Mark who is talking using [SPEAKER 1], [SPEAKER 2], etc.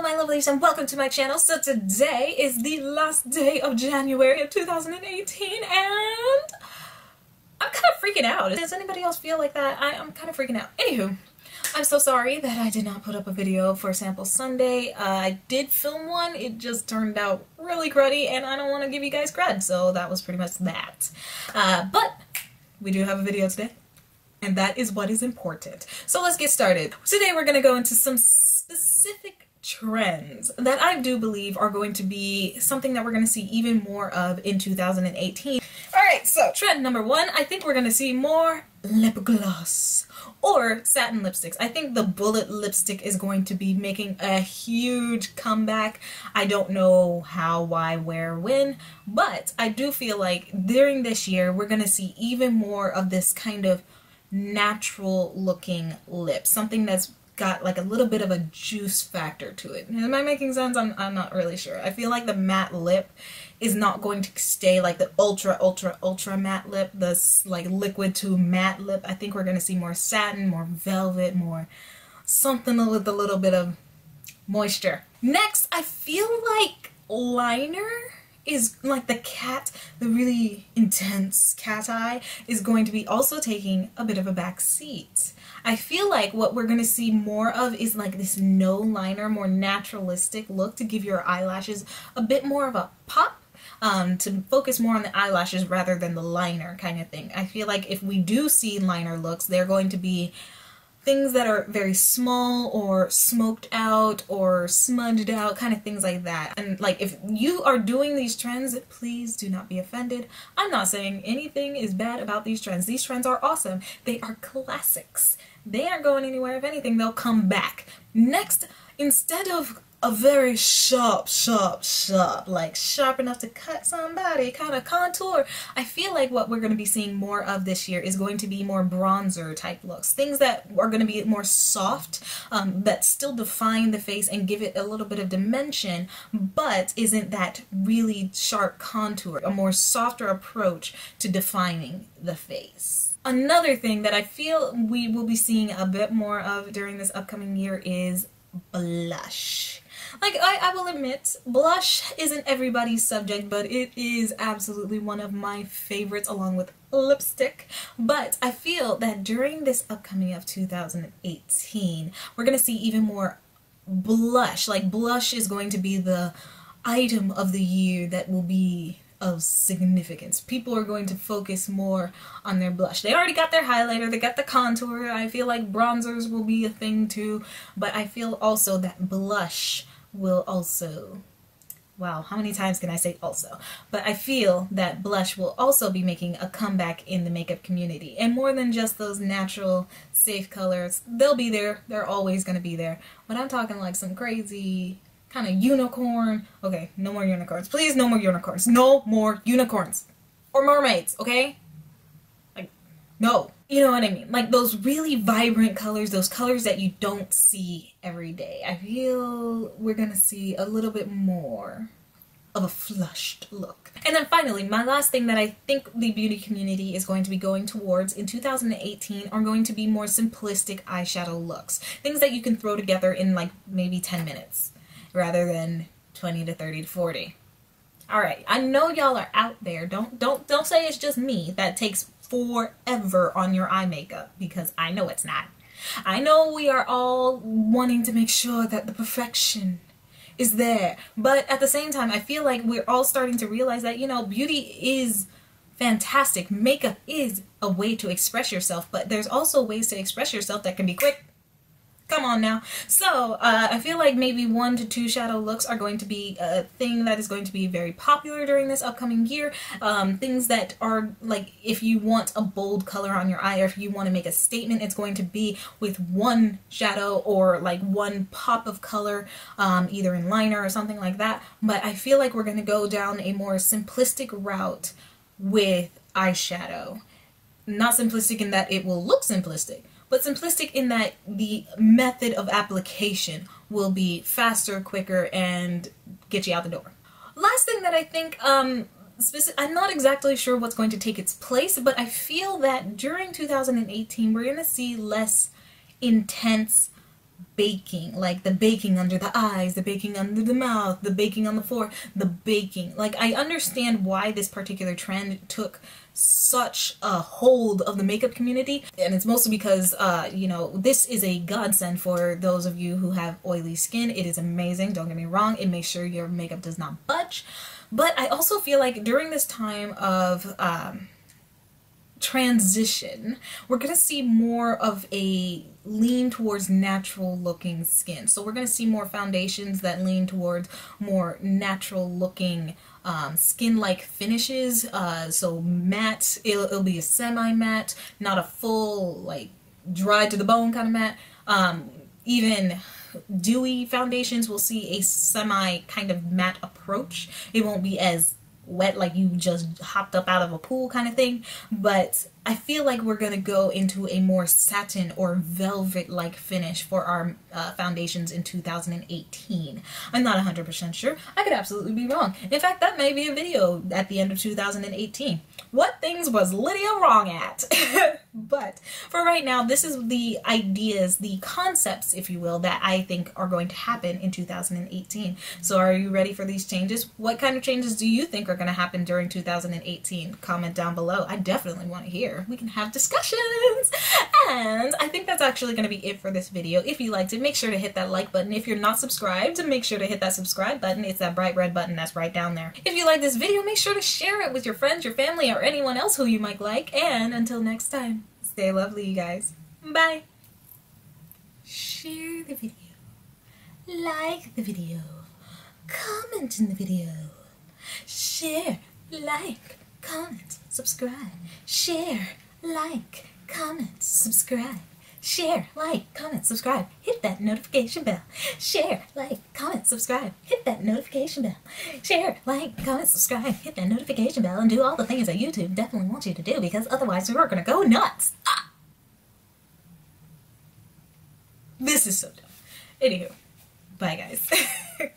[SPEAKER 1] my lovelies, and welcome to my channel. So today is the last day of January of 2018 and I'm kind of freaking out. Does anybody else feel like that? I'm kind of freaking out. Anywho, I'm so sorry that I did not put up a video for Sample Sunday. I did film one, it just turned out really cruddy and I don't want to give you guys cred, so that was pretty much that. But we do have a video today. And that is what is important. So let's get started. Today we're going to go into some specific trends that I do believe are going to be something that we're going to see even more of in 2018. Alright, so trend number one, I think we're going to see more lip gloss or satin lipsticks. I think the bullet lipstick is going to be making a huge comeback. I don't know how, why, where, when, but I do feel like during this year we're going to see even more of this kind of natural looking lip, something that's got like a little bit of a juice factor to it. Am I making sense? I'm not really sure. I feel like the matte lip is not going to stay like the ultra matte lip, this like liquid to matte lip. I think we're going to see more satin, more velvet, more something with a little bit of moisture. Next, I feel like liner is like the really intense cat eye is going to be also taking a bit of a back seat. I feel like what we're going to see more of is like this no liner, more naturalistic look to give your eyelashes a bit more of a pop, to focus more on the eyelashes rather than the liner kind of thing. I feel like if we do see liner looks, they're going to be things that are very small or smoked out or smudged out, kind of things like that. And like if you are doing these trends, please do not be offended. I'm not saying anything is bad about these trends. These trends are awesome. They are classics. They aren't going anywhere. If anything, they'll come back. Next, instead of a very sharp, like sharp enough to cut somebody kind of contour, I feel like what we're going to be seeing more of this year is going to be more bronzer type looks. Things that are going to be more soft, that still define the face and give it a little bit of dimension, but isn't that really sharp contour. A more softer approach to defining the face. Another thing that I feel we will be seeing a bit more of during this upcoming year is blush. Like, I will admit, blush isn't everybody's subject, but it is absolutely one of my favorites along with lipstick. But I feel that during this upcoming of 2018, we're going to see even more blush. Like, blush is going to be the item of the year that will be of significance. People are going to focus more on their blush. They already got their highlighter, they got the contour. I feel like bronzers will be a thing too, but I feel also that blush will also, wow, how many times can I say also? But I feel that blush will also be making a comeback in the makeup community. And more than just those natural, safe colors, they'll be there. They're always going to be there. But I'm talking like some crazy kind of unicorn. Okay, no more unicorns. Please, no more unicorns. No more unicorns. Or mermaids, okay? Like, no. You know what I mean? Like those really vibrant colors, those colors that you don't see every day. I feel we're gonna see a little bit more of a flushed look. And then finally, my last thing that I think the beauty community is going to be going towards in 2018 are going to be more simplistic eyeshadow looks. Things that you can throw together in like maybe 10 minutes. Rather than 20 to 30 to 40. Alright, I know y'all are out there. Don't say it's just me that takes forever on your eye makeup, because I know it's not. I know we are all wanting to make sure that the perfection is there, but at the same time I feel like we're all starting to realize that, you know, beauty is fantastic. Makeup is a way to express yourself, but there's also ways to express yourself that can be quick. Come on now. So, I feel like maybe 1 to 2 shadow looks are going to be a thing that is going to be very popular during this upcoming year. Things that are like, if you want a bold color on your eye or if you want to make a statement, it's going to be with 1 shadow or like 1 pop of color, either in liner or something like that. But I feel like we're going to go down a more simplistic route with eyeshadow. Not simplistic in that it will look simplistic, but simplistic in that the method of application will be faster, quicker, and get you out the door. Last thing that I think, I'm not exactly sure what's going to take its place, but I feel that during 2018 we're going to see less intense baking, like the baking under the eyes, the baking under the mouth, the baking on the floor, the baking. Like, I understand why this particular trend took such a hold of the makeup community, and it's mostly because you know, this is a godsend for those of you who have oily skin. It is amazing, don't get me wrong. It makes sure your makeup does not budge. But I also feel like during this time of transition, we're gonna see more of a lean towards natural looking skin. So we're gonna see more foundations that lean towards more natural looking skin-like finishes. So matte, it'll be a semi-matte, not a full like dry to the bone kind of matte. Even dewy foundations will see a semi kind of matte approach. It won't be as wet like you just hopped up out of a pool kind of thing, but I feel like we're gonna go into a more satin or velvet like finish for our foundations in 2018. I'm not 100% sure. I could absolutely be wrong. In fact, that may be a video at the end of 2018. What things was Lydia wrong at? But for right now, this is the ideas, the concepts, if you will, that I think are going to happen in 2018. So are you ready for these changes? What kind of changes do you think are going to happen during 2018? Comment down below. I definitely want to hear. We can have discussions. And I think that's actually going to be it for this video. If you liked it, make sure to hit that like button. If you're not subscribed, make sure to hit that subscribe button. It's that bright red button that's right down there. If you like this video, make sure to share it with your friends, your family, or anyone else who you might like. And until next time, stay lovely, you guys. Bye. Share the video. Like the video. Comment in the video. Share, like, comment, subscribe. Share, like, comment, subscribe. Share, like, comment, subscribe. Hit that notification bell. Share, like, comment, subscribe. Hit that notification bell. Share, like, comment, subscribe. Hit that notification bell and do all the things that YouTube definitely wants you to do, because otherwise you're gonna go nuts. Ah! This is so dumb. Anywho, bye guys.